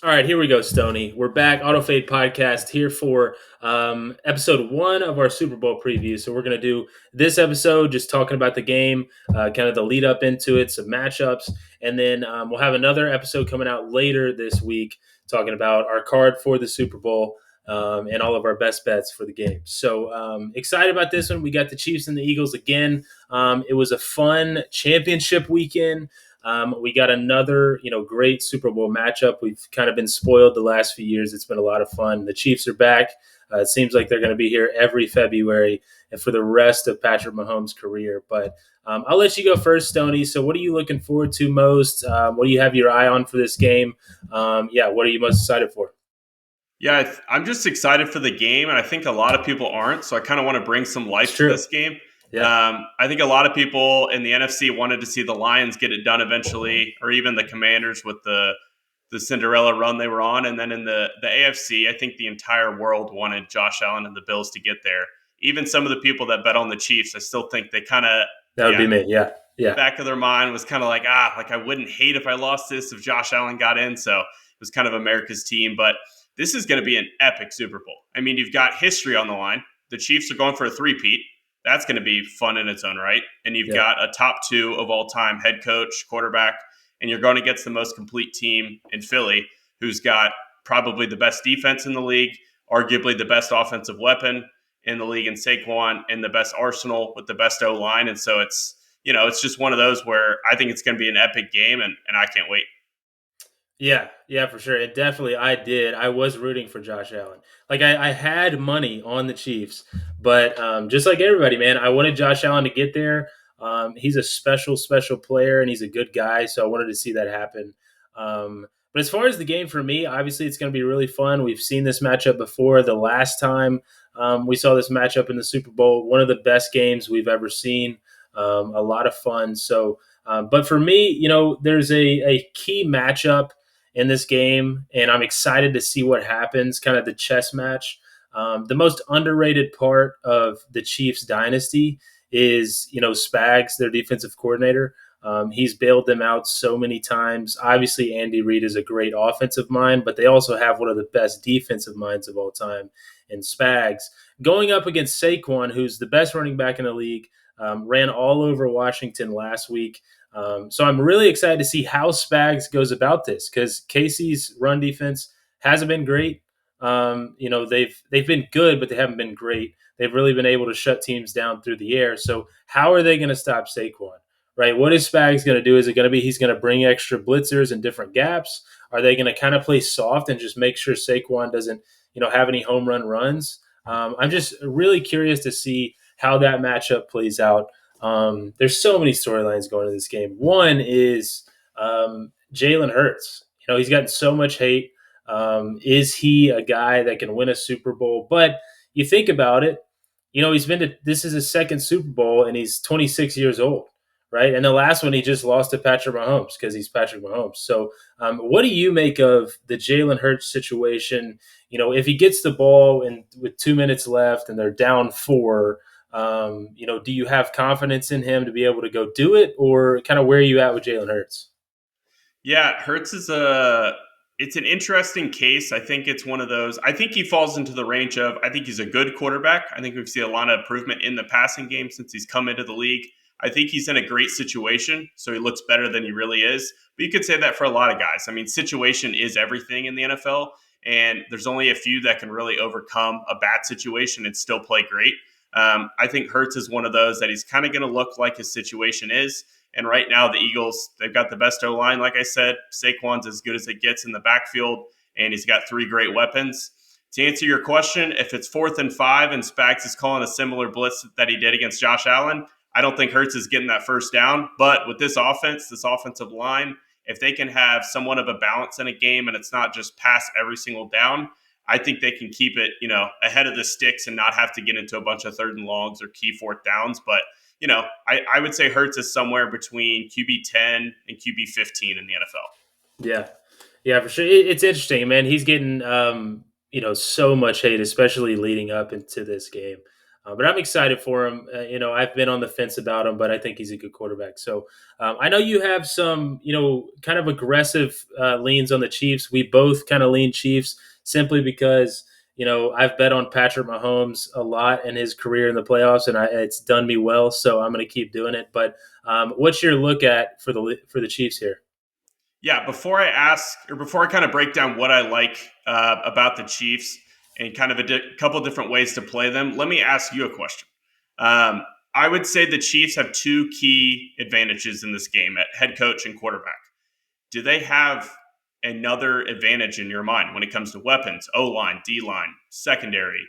All right, here we go, Stony. We're back, Auto Fade Podcast, here for episode one of our Super Bowl preview. So we're going to do this episode just talking about the game, kind of the lead up into it, some matchups, and then we'll have another episode coming out later this week talking about our card for the Super Bowl and all of our best bets for the game. So excited about this one. We got the Chiefs and the Eagles again. It was a fun championship weekend. We got another, great Super Bowl matchup. We've kind of been spoiled the last few years. It's been a lot of fun. The Chiefs are back. It seems like they're going to be here every February and for the rest of Patrick Mahomes' career. But I'll let you go first, Stoney. So, what are you looking forward to most? What do you have your eye on for this game? What are you most excited for? Yeah, I'm just excited for the game, and I think a lot of people aren't. So I kind of want to bring some It's life to true. this game. Yeah. I think a lot of people in the NFC wanted to see the Lions get it done eventually, or even the Commanders with the Cinderella run they were on. And then in the AFC, I think the entire world wanted Josh Allen and the Bills to get there. Even some of the people that bet on the Chiefs, I still think they kind of, That would yeah, be me. Yeah. Yeah. back of their mind was kind of like I wouldn't hate if I lost this if Josh Allen got in. So it was kind of America's team. But this is going to be an epic Super Bowl. I mean, you've got history on the line. The Chiefs are going for a three-peat. That's going to be fun in its own right. And you've Yeah. got a top two of all time head coach, quarterback, and you're going against the most complete team in Philly, who's got probably the best defense in the league, arguably the best offensive weapon in the league in Saquon, and the best arsenal with the best O line. And so it's just one of those where I think it's going to be an epic game, and I can't wait. Yeah, for sure. It definitely, I did. I was rooting for Josh Allen. Like I had money on the Chiefs, but just like everybody, man, I wanted Josh Allen to get there. He's a special player, and he's a good guy. So I wanted to see that happen. But as far as the game for me, obviously it's going to be really fun. We've seen this matchup before. The last time we saw this matchup in the Super Bowl, one of the best games we've ever seen. A lot of fun. So, but for me, there's a key matchup in this game, and I'm excited to see what happens. Kind of the chess match. The most underrated part of the Chiefs dynasty is Spags, their defensive coordinator. He's bailed them out so many times. Obviously, Andy Reid is a great offensive mind, but they also have one of the best defensive minds of all time in Spags. Going up against Saquon, who's the best running back in the league, ran all over Washington last week. So I'm really excited to see how Spags goes about this because Casey's run defense hasn't been great. They've been good, but they haven't been great. They've really been able to shut teams down through the air. So how are they going to stop Saquon? Right? What is Spags going to do? Is it going to be he's going to bring extra blitzers in different gaps? Are they going to kind of play soft and just make sure Saquon doesn't have any home run runs? I'm just really curious to see how that matchup plays out. There's so many storylines going into this game. One is Jalen Hurts. He's gotten so much hate. Is he a guy that can win a Super Bowl? But you think about it, he's been to this is his second Super Bowl and he's 26 years old, right? And the last one he just lost to Patrick Mahomes because he's Patrick Mahomes. So, what do you make of the Jalen Hurts situation? If he gets the ball and with 2 minutes left and they're down four, do you have confidence in him to be able to go do it, or kind of where are you at with Jalen Hurts? Yeah, Hertz is it's an interesting case. I think it's one of those. I think he falls into the range of. I think he's a good quarterback. I think we've seen a lot of improvement in the passing game since he's come into the league. I think he's in a great situation, so he looks better than he really is. But you could say that for a lot of guys. I mean, situation is everything in the NFL, and there's only a few that can really overcome a bad situation and still play great. I think Hertz is one of those that he's kind of going to look like his situation is. And right now, the Eagles, they've got the best O line, like I said. Saquon's as good as it gets in the backfield, and he's got three great weapons. To answer your question, if it's 4th and 5 and Spags is calling a similar blitz that he did against Josh Allen, I don't think Hurts is getting that first down. But with this offense, this offensive line, if they can have somewhat of a balance in a game and it's not just pass every single down, I think they can keep it, ahead of the sticks and not have to get into a bunch of 3rd and longs or key 4th downs. But I would say Hertz is somewhere between QB 10 and QB 15 in the NFL. Yeah, yeah, for sure. It's interesting, man. He's getting so much hate, especially leading up into this game. But I'm excited for him. I've been on the fence about him, but I think he's a good quarterback. So I know you have some, kind of aggressive leans on the Chiefs. We both kind of lean Chiefs simply because I've bet on Patrick Mahomes a lot in his career in the playoffs, and it's done me well. So I'm going to keep doing it. But what's your look at for the Chiefs here? Yeah, before I kind of break down what I like about the Chiefs and kind of couple different ways to play them, let me ask you a question. Um, I would say the Chiefs have two key advantages in this game at head coach and quarterback. Do they have another advantage in your mind when it comes to weapons, O line, D line, secondary,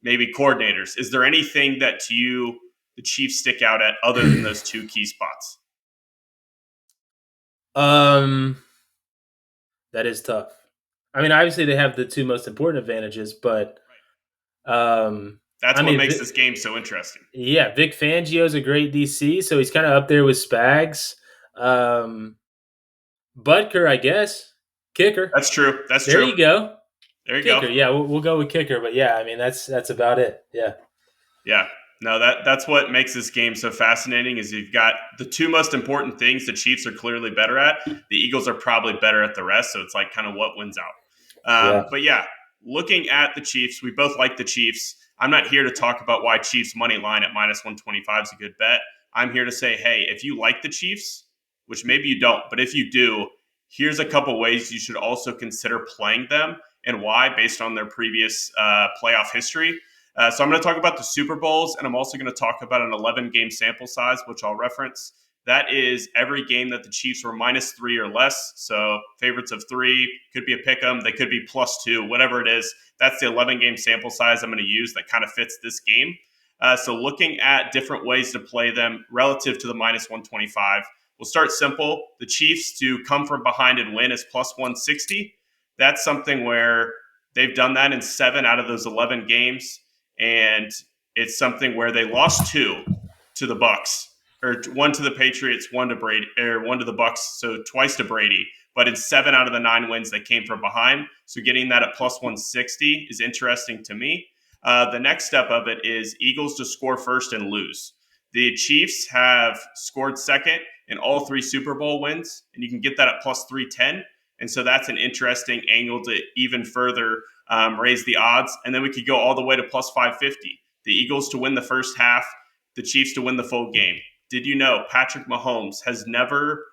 maybe coordinators? Is there anything that to you the Chiefs stick out at other than those two key spots? um, that is tough. I mean, obviously they have the two most important advantages, but um, That's I what mean, makes this game so interesting. yeah, Vic Fangio's a great DC, so he's kind of up there with Spags. Um, Butker, I guess, kicker. That's true. That's There true. you go, There you go. kicker. Yeah, we'll go with kicker, but yeah, I mean that's about it. Yeah, Yeah. No, that's what makes this game so fascinating is you've got the two most important things the Chiefs are clearly better at. The Eagles are probably better at the rest, so it's like kind of what wins out. yeah. But yeah, looking at the Chiefs, we both like the Chiefs. I'm not here to talk about why Chiefs money line at minus 125 is a good bet. I'm here to say, hey, if you like the Chiefs, which maybe you don't, but if you do, here's a couple ways you should also consider playing them and why based on their previous playoff history. So I'm going to talk about the Super Bowls, and I'm also going to talk about an 11-game sample size, which I'll reference. That is every game that the Chiefs were -3 or less. So favorites of 3 could be a pick 'em, they could be +2, whatever it is. That's the 11-game sample size I'm going to use that kind of fits this game. So looking at different ways to play them relative to the -125, we'll start simple. The Chiefs to come from behind and win is +160. That's something where they've done that in 7 out of those 11 games, and it's something where they lost 2 to the Bucks, or 1 to the Patriots, 1 to Brady, or 1 to the Bucks, so twice to Brady. But in 7 out of the 9 wins, they came from behind. So getting that at +160 is interesting to me. The next step of it is Eagles to score first and lose. The Chiefs have scored second in all 3 Super Bowl wins, and you can get that at +310. And so that's an interesting angle to even further raise the odds. And then we could go all the way to +550. The Eagles to win the first half, the Chiefs to win the full game. Did you know Patrick Mahomes has never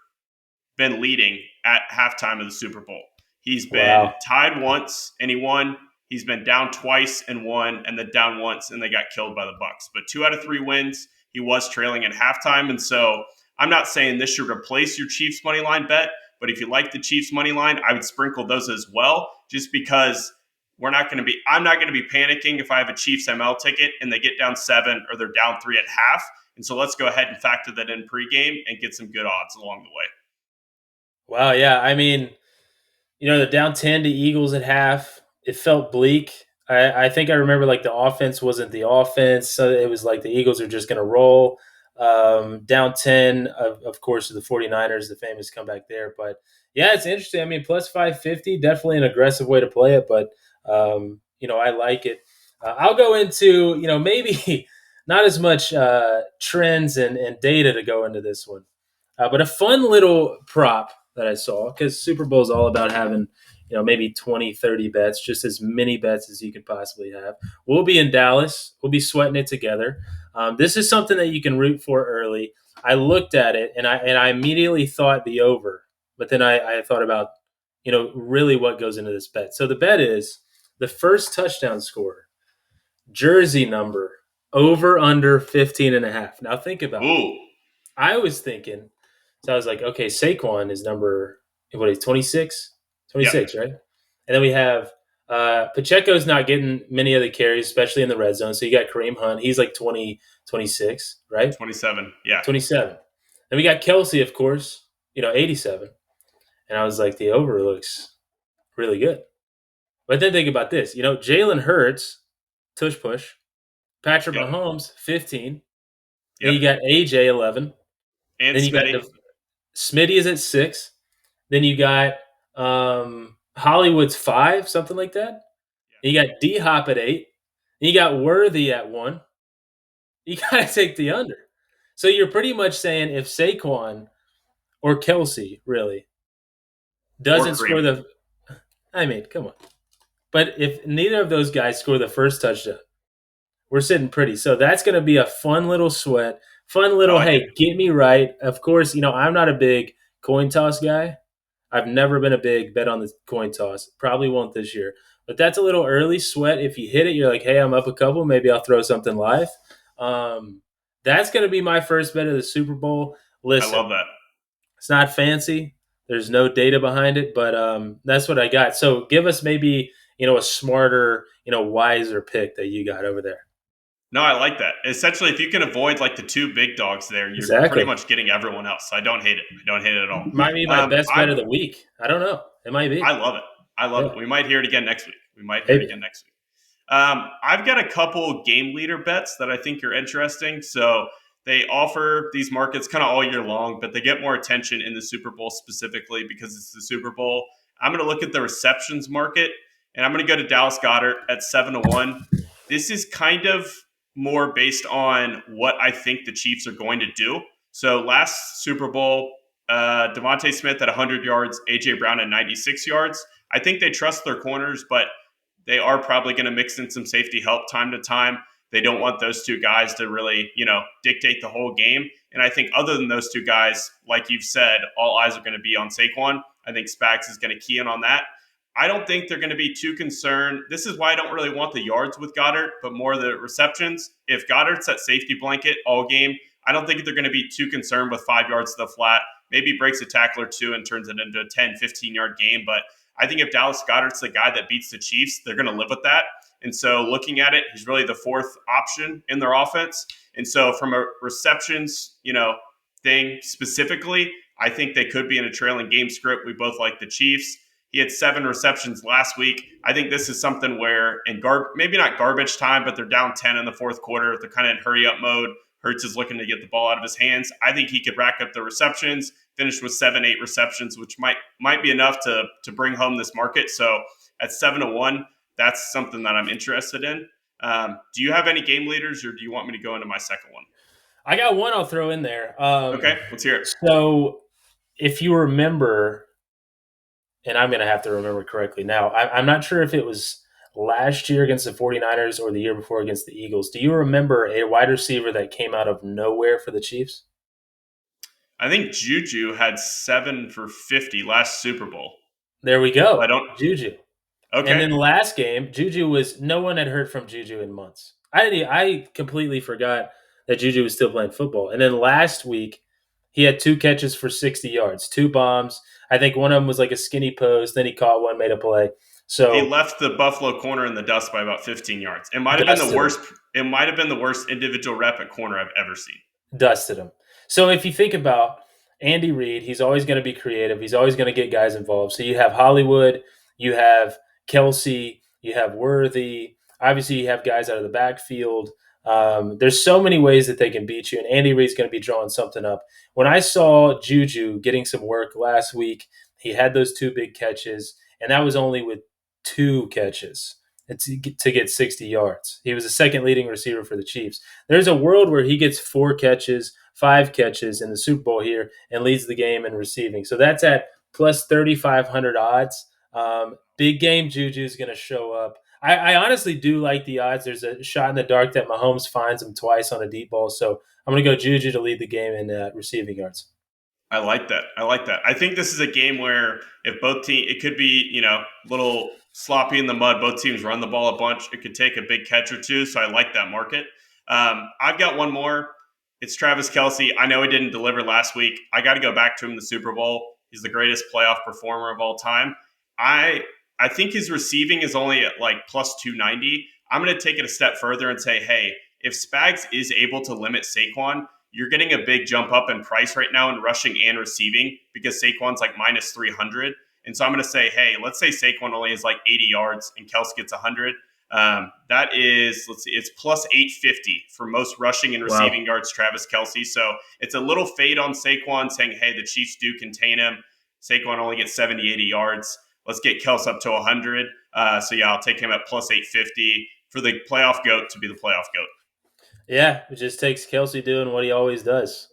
been leading at halftime of the Super Bowl? He's been Wow. tied once and he won. He's been down twice and won, and then down once and they got killed by the Bucks. But 2 out of 3 wins, he was trailing at halftime. And so I'm not saying this should replace your Chiefs money line bet, but if you like the Chiefs money line, I would sprinkle those as well, just because I'm not going to be panicking if I have a Chiefs ML ticket and they get down 7 or they're down 3 at half. And so let's go ahead and factor that in pregame and get some good odds along the way. Wow. Yeah. I mean, the down 10 to Eagles at half, it felt bleak. I think I remember like the offense wasn't the offense. So it was like the Eagles are just going to roll. Down 10, of course, to the 49ers, the famous comeback there. But yeah, it's interesting. I mean, +550, definitely an aggressive way to play it. But, I like it. I'll go into, maybe not as much trends and data to go into this one. But a fun little prop that I saw, because Super Bowl is all about having, maybe 20, 30 bets, just as many bets as you could possibly have. We'll be in Dallas. We'll be sweating it together. This is something that you can root for early. I looked at it and I immediately thought the over, but then I thought about, really what goes into this bet. So the bet is the first touchdown score, jersey number, over under 15 and a half. Now think about it. Ooh, I was thinking, so I was like, okay, Saquon is number, what is 26? yep, 26, right? And then we have Pacheco's not getting many of the carries, especially in the red zone. So you got Kareem Hunt. He's like 20, 26, right? 27, yeah. 27. Then we got Kelsey, of course, 87. And I was like, the over looks really good. But then think about this, Jalen Hurts, tush push, Patrick Yep, Mahomes, 15. Then yep. you got AJ, 11. And Then you got Smitty, Smitty is at 6. Then you got Hollywood's 5, something like that. yeah. You got D Hop at 8. Then you got Worthy at 1. You gotta take the under. So you're pretty much saying if Saquon or Kelsey really or doesn't score Cream. the, I mean, come on. But if neither of those guys score the first touchdown, we're sitting pretty. So that's going to be a fun little sweat, fun I little, like it. hey, get me right. Of course, I'm not a big coin toss guy. I've never been a big bet on the coin toss. Probably won't this year. But that's a little early sweat. If you hit it, you're like, hey, I'm up a couple. Maybe I'll throw something live. Um, that's going to be my first bet of the Super Bowl. I Listen, love that. it's not fancy. There's no data behind it, but that's what I got. So give us maybe a smarter, wiser pick that you got over there. No, I like that. Essentially, if you can avoid like the two big dogs there, you're pretty Exactly. much getting everyone else. So I don't hate it. I don't hate it at all. Might be my best bet I've of the week. I don't know. It might I be. love it. I love Yeah, it. We might hear it again next week. We might hear it maybe. again next week. I've got a couple game leader bets that I think are interesting. So they offer these markets kind of all year long, but they get more attention in the Super Bowl specifically because it's the Super Bowl. I'm going to look at the receptions market, and I'm going to go to Dallas Goddard at 7-1. This is kind of more based on what I think the Chiefs are going to do. So last Super Bowl, Devontae Smith at 100 yards, AJ Brown at 96 yards. I think they trust their corners, but they are probably going to mix in some safety help time to time. They don't want those two guys to really, dictate the whole game. And I think other than those two guys, like you've said, all eyes are going to be on Saquon. I think Spags is going to key in on that. I don't think they're going to be too concerned. This is why I don't really want the yards with Goddard, but more the receptions. If Goddard's that safety blanket all game, I don't think they're going to be too concerned with 5 yards to the flat. Maybe breaks a tackle or two and turns it into a 10, 15-yard game. But I think if Dallas Goddard's the guy that beats the Chiefs, they're going to live with that. And so looking at it, he's really the fourth option in their offense. And so from a receptions, thing specifically, I think they could be in a trailing game script. We both like the Chiefs. He had 7 receptions last week. I think this is something where maybe not garbage time, but they're down 10 in the fourth quarter. They're kind of in hurry up mode. Hurts is looking to get the ball out of his hands. I think he could rack up the receptions, finish with 7, 8 receptions, which might be enough to bring home this market. So at 7-1, that's something that I'm interested in. Do you have any game leaders, or do you want me to go into my second one? I got one I'll throw in there. Okay, let's hear it. So if you remember, and I'm going to have to remember correctly now, I'm not sure if it was last year against the 49ers or the year before against the Eagles. Do you remember a wide receiver that came out of nowhere for the Chiefs? I think Juju had 7 for 50 last Super Bowl. There we So I go. don't. Juju. And Okay, then the last game, Juju was no one had heard from Juju in months. I completely forgot that Juju was still playing football. And then last week, he had 2 catches for 60 yards, 2 bombs. I think one of them was like a skinny post. Then he caught one, made a play. he So left the Buffalo corner in the dust by about 15 yards. It might have been the dusted him. worst. It might have been the worst individual rep at corner I've ever seen. Dusted him. So if you think about Andy Reid, he's always going to be creative. He's always going to get guys involved. So you have Hollywood, you have Kelsey, you have Worthy. Obviously, you have guys out of the backfield. There's so many ways that they can beat you, and Andy Reid's going to be drawing something up. When I saw Juju getting some work last week, he had those 2 big catches, and that was only with 2 catches to get 60 yards. He was the second leading receiver for the Chiefs. There's a world where he gets 4 catches, 5 catches in the Super Bowl here and leads the game in receiving. So that's at plus 3,500 odds. Big game Juju is going to show up. I honestly do like the odds. There's a shot in the dark that Mahomes finds him twice on a deep ball. So I'm going to go Juju to lead the game in receiving yards. I like that. I like that. I think this is a game where if both teams, it could be, a little sloppy in the mud. Both teams run the ball a bunch. It could take a big catch or two. So I like that market. I've got one more. It's Travis Kelsey. I know he didn't deliver last week. I got to go back to him in the Super Bowl. He's the greatest playoff performer of all time. I I think his receiving is only at like plus 290. I'm going to take it a step further and say, hey, if Spags is able to limit Saquon, you're getting a big jump up in price right now in rushing and receiving because Saquon's like minus 300. And so I'm going to say, hey, let's say Saquon only has like 80 yards and Kels gets 100. That is, let's see, it's plus 850 for most rushing and Wow. receiving yards, Travis Kelsey. So it's a little fade on Saquon saying, hey, the Chiefs do contain him. Saquon only gets 70, 80 yards. Let's get Kels up to 100. So yeah, I'll take him at plus 850 for the playoff GOAT to be the playoff GOAT. Yeah, it just takes Kelsey doing what he always does.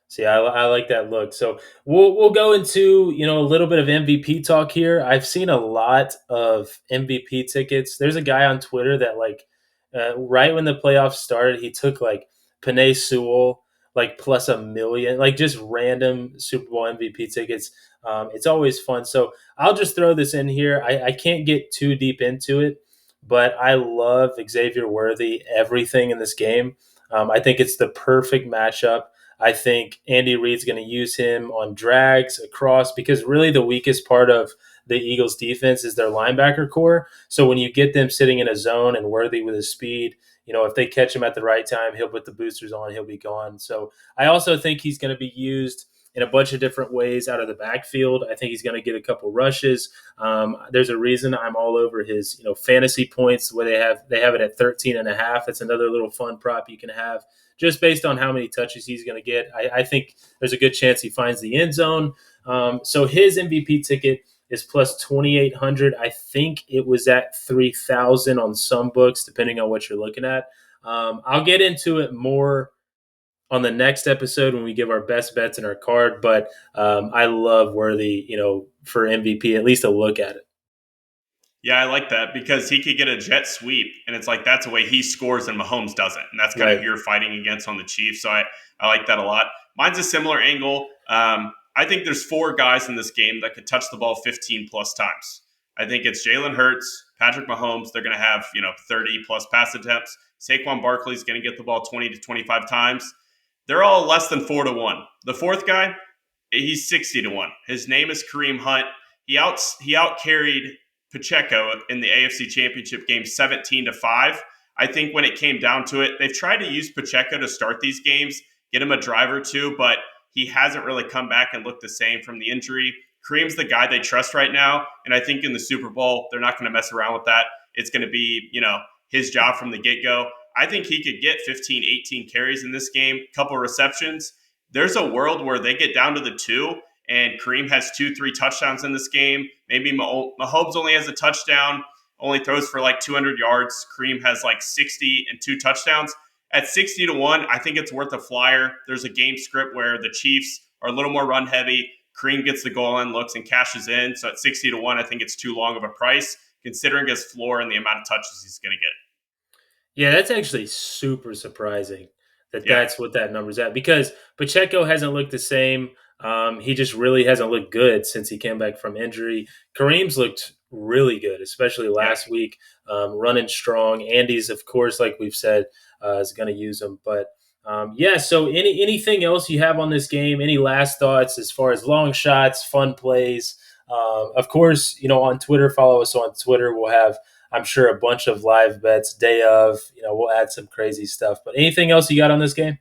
See, I like that look. So we'll go into a little bit of MVP talk here. I've seen a lot of MVP tickets. There's a guy on Twitter that right when the playoffs started, he took like Panay Sewell like plus 1 million, like just random Super Bowl MVP tickets. It's always fun. So I'll just throw this in here. I can't get too deep into it, but I love Xavier Worthy, everything in this game. I think it's the perfect matchup. I think Andy Reid's going to use him on drags across because really the weakest part of the Eagles defense is their linebacker core. So when you get them sitting in a zone and Worthy with his speed, if they catch him at the right time, he'll put the boosters on, he'll be gone. So I also think he's going to be used in a bunch of different ways out of the backfield. I think he's going to get a couple rushes. There's a reason I'm all over his fantasy points where they have it at 13.5. That's another little fun prop you can have just based on how many touches he's going to get. I think there's a good chance he finds the end zone. So his MVP ticket is plus 2,800. I think it was at 3,000 on some books, depending on what you're looking at. I'll get into it more on the next episode when we give our best bets in our card. But I love Worthy, for MVP, at least a look at it. Yeah, I like that because he could get a jet sweep, and it's like that's a way he scores and Mahomes doesn't, and that's kind of Right. who you're fighting against on the Chiefs. So I like that a lot. Mine's a similar angle. I think there's four guys in this game that could touch the ball 15 plus times. I think it's Jalen Hurts, Patrick Mahomes. They're going to have 30 plus pass attempts. Saquon Barkley's going to get the ball 20 to 25 times. They're all less than 4-1. The fourth guy, he's 60-1. His name is Kareem Hunt. He out carried Pacheco in the AFC Championship game 17-5. I think when it came down to it, they've tried to use Pacheco to start these games, get him a drive or two, but he hasn't really come back and looked the same from the injury. Kareem's the guy they trust right now, and I think in the Super Bowl, they're not going to mess around with that. It's going to be, his job from the get-go. I think he could get 15, 18 carries in this game, couple receptions. There's a world where they get down to the two and Kareem has 2-3 touchdowns in this game. Maybe Mahomes only has a touchdown, only throws for like 200 yards. Kareem has like 60 and 2 touchdowns. At 60-1, I think it's worth a flyer. There's a game script where the Chiefs are a little more run heavy. Kareem gets the goal line, looks and cashes in. So at 60-1, I think it's too long of a price considering his floor and the amount of touches he's going to get. Yeah, that's actually super surprising that Yeah. that's what that number's at because Pacheco hasn't looked the same. He just really hasn't looked good since he came back from injury. Kareem's looked really good, especially Yeah. last week, running strong. Andy's, of course, like we've said, is going to use him. But yeah, so anything else you have on this game? Any last thoughts as far as long shots, fun plays? Of course, on Twitter, follow us on Twitter. We'll have I'm sure a bunch of live bets day of. We'll add some crazy stuff. But anything else you got on this game?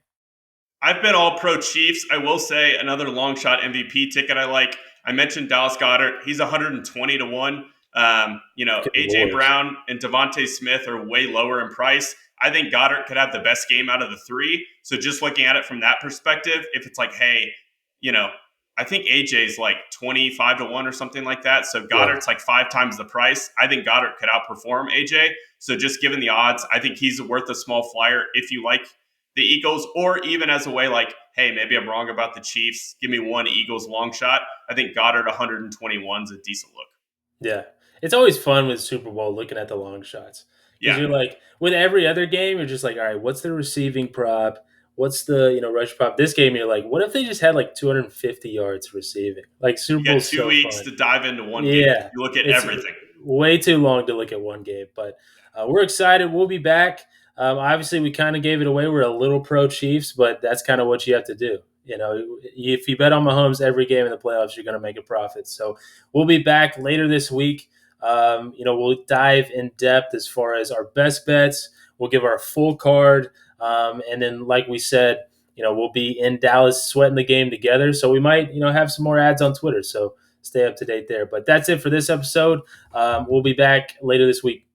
I've been all pro Chiefs. I will say another long shot MVP ticket I like. I mentioned Dallas Goedert. He's 120-1. Good AJ lord. Brown and Devontae Smith are way lower in price. I think Goddard could have the best game out of the three. So just looking at it from that perspective, if it's like, hey, you know, I think AJ's like 25-1 or something like that. So Yeah. Goddard's like 5 times the price. I think Goddard could outperform AJ. So just given the odds, I think he's worth a small flyer if you like the Eagles, or even as a way like, hey, maybe I'm wrong about the Chiefs. Give me one Eagles long shot. I think Goddard 121 is a decent look. Yeah. It's always fun with Super Bowl looking at the long shots because Yeah, you're like, with every other game, you're just like, all right, what's the receiving prop? What's the rush prop? This game, you're like, what if they just had like 250 yards receiving? Like Super you got Bowl's 2 weeks so fun. to dive into one game. Yeah, You look at it's everything. way too long to look at one game, but we're excited. We'll be back. Obviously, we kind of gave it away. We're a little pro Chiefs, but that's kind of what you have to do. If you bet on Mahomes every game in the playoffs, you're going to make a profit. So we'll be back later this week. We'll dive in depth as far as our best bets. We'll give our full card, and then, like we said, we'll be in Dallas sweating the game together. So we might, have some more ads on Twitter. So stay up to date there. But that's it for this episode. We'll be back later this week.